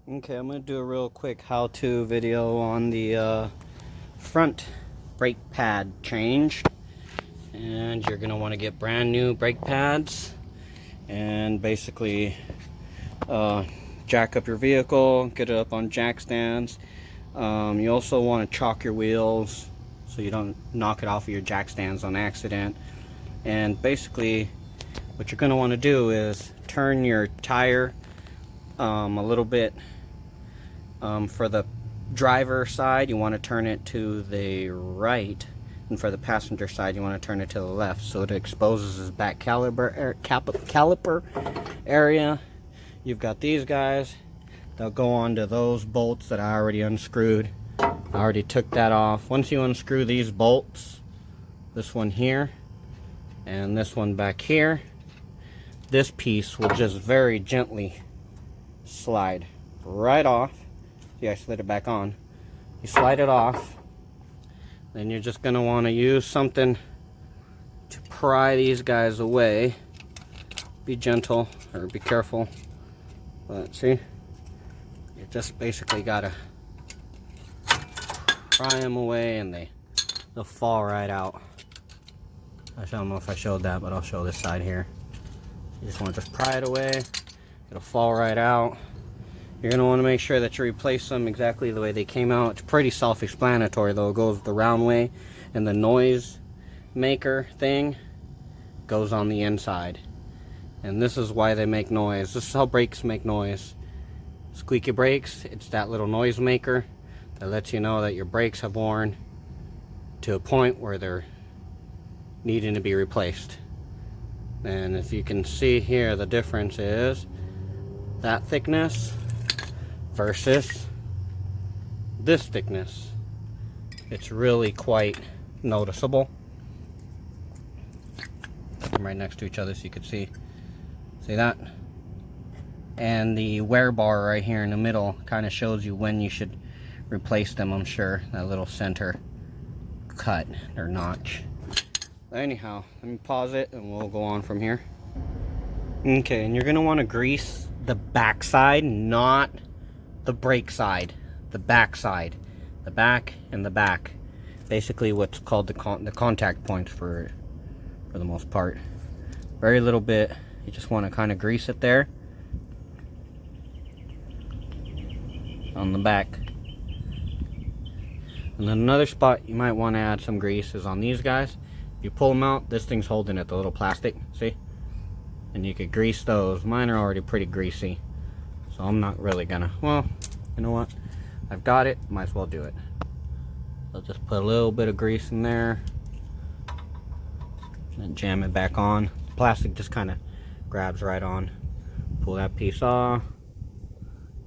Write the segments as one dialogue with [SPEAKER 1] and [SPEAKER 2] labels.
[SPEAKER 1] Okay, I'm going to do a real quick how-to video on the front brake pad change. And you're going to want to get brand new brake pads and basically jack up your vehicle, get it up on jack stands. You also want to chock your wheels so you don't knock it off of your jack stands on accident. And basically what you're going to want to do is turn your tire a little bit. For the driver side, you want to turn it to the right, and for the passenger side, you want to turn it to the left, so it exposes his back caliper area. You've got these guys. They'll go onto those bolts that I already unscrewed. I already took that off. Once you unscrew these bolts, this one here and this one back here, this piece will just very gently slide right off. See, I slid it back on. You slide it off, then you're just going to want to use something to pry these guys away. Be gentle, or be careful. But see, you just basically got to pry them away and they'll fall right out. I don't know if I showed that, but I'll show this side here. You just want to just pry it away. It'll fall right out. You're going to want to make sure that you replace them exactly the way they came out. It's pretty self-explanatory though. It goes the round way, and the noise maker thing goes on the inside. And this is why they make noise. This is how brakes make noise. Squeaky brakes, it's that little noise maker that lets you know that your brakes have worn to a point where they're needing to be replaced. And if you can see here, the difference is that thickness versus this thickness. It's really quite noticeable. Put them right next to each other so you can see that. And the wear bar right here in the middle kind of shows you when you should replace them, I'm sure. That little center cut or notch. Anyhow, let me pause it and we'll go on from here. Okay, and you're going to want to grease the back side, not the brake side, the back side, the back and the back. Basically what's called the contact points for the most part. Very little bit. You just want to kind of grease it there on the back. And then another spot you might want to add some grease is on these guys. If you pull them out, this thing's holding it, the little plastic, see? And you could grease those. Mine are already pretty greasy, so I'm not really gonna, well, you know what? I've got it, might as well do it. I'll just put a little bit of grease in there and jam it back on. The plastic just kind of grabs right on. Pull that piece off,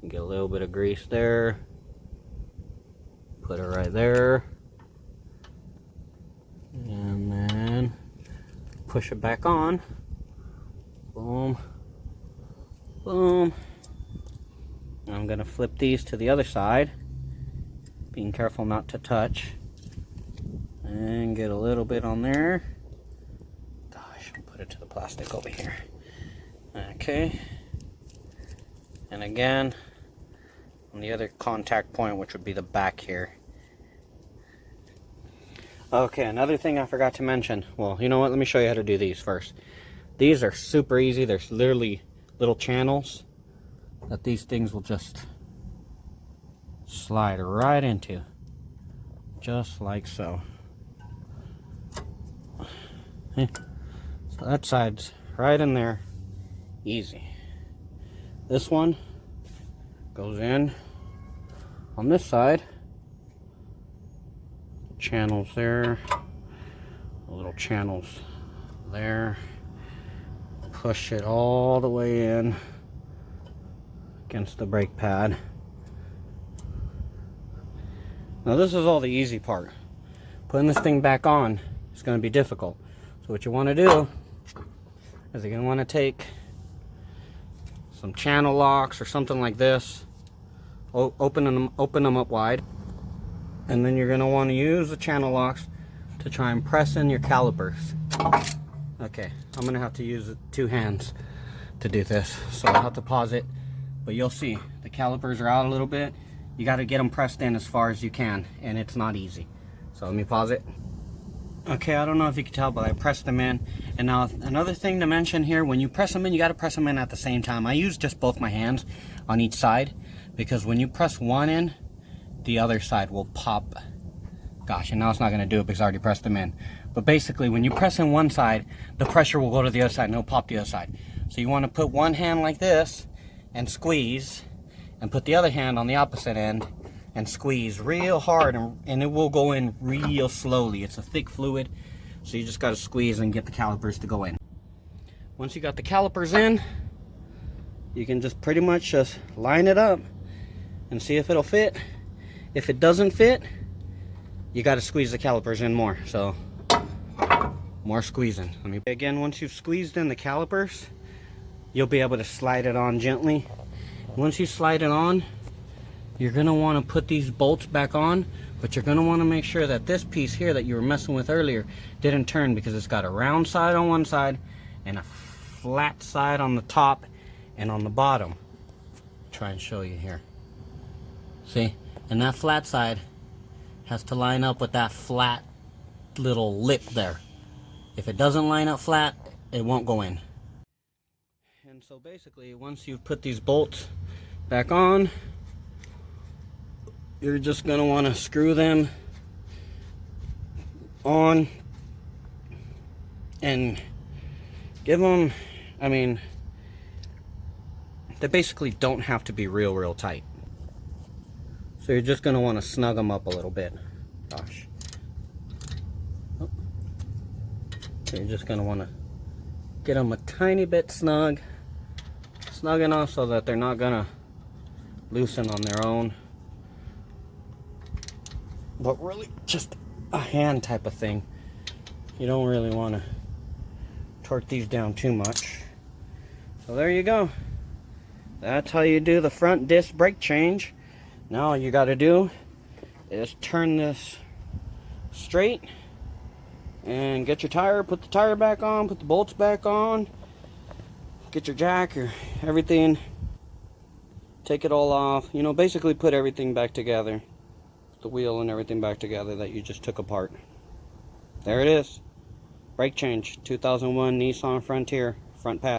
[SPEAKER 1] get a little bit of grease there, put it right there, and then push it back on. Boom, boom. I'm going to flip these to the other side, being careful not to touch, and get a little bit on there. Gosh, I'll put it to the plastic over here. Okay, and again on the other contact point, which would be the back here. Okay, another thing I forgot to mention. Well, you know what, let me show you how to do these first. These are super easy. There's literally little channels that these things will just slide right into, just like so. So that side's right in there, easy. This one goes in on this side. Channels there, little channels there. Push it all the way in against the brake pad. Now this is all the easy part. Putting this thing back on is going to be difficult. So what you want to do is you're going to want to take some channel locks or something like this, open them up wide, and then you're going to want to use the channel locks to try and press in your calipers. Okay, I'm going to have to use 2 hands to do this, so I'll have to pause it, but you'll see the calipers are out a little bit. You got to get them pressed in as far as you can, and it's not easy. So let me pause it. Okay, I don't know if you can tell, but I pressed them in. And now another thing to mention here, when you press them in, you got to press them in at the same time. I use just both my hands on each side, because when you press one in, the other side will pop. Gosh, and now it's not going to do it because I already pressed them in. But basically, when you press in one side, the pressure will go to the other side and it'll pop the other side. So you want to put one hand like this and squeeze, and put the other hand on the opposite end and squeeze real hard, and it will go in real slowly. It's a thick fluid, so you just got to squeeze and get the calipers to go in. Once you got the calipers in, you can just pretty much just line it up and see if it'll fit. If it doesn't fit, you got to squeeze the calipers in more. So more squeezing. Again, once you've squeezed in the calipers, you'll be able to slide it on gently. Once you slide it on, you're going to want to put these bolts back on, but you're going to want to make sure that this piece here that you were messing with earlier didn't turn, because it's got a round side on one side and a flat side on the top and on the bottom. Try and show you here. See? And that flat side has to line up with that flat little lip there. If it doesn't line up flat, it won't go in. And so basically, once you've put these bolts back on, you're just going to want to screw them on and give them, I mean, they basically don't have to be real tight. So you're just going to want to snug them up a little bit. Gosh. Oh. So you're just going to want to get them a tiny bit snug enough so that they're not going to loosen on their own. But really just a hand type of thing. You don't really want to torque these down too much. So there you go. That's how you do the front disc brake change. Now all you got to do is turn this straight and get your tire, put the tire back on, put the bolts back on, get your jack or everything, take it all off, you know, basically put everything back together, the wheel and everything back together that you just took apart. There it is. Brake change, 2001 Nissan Frontier front pad.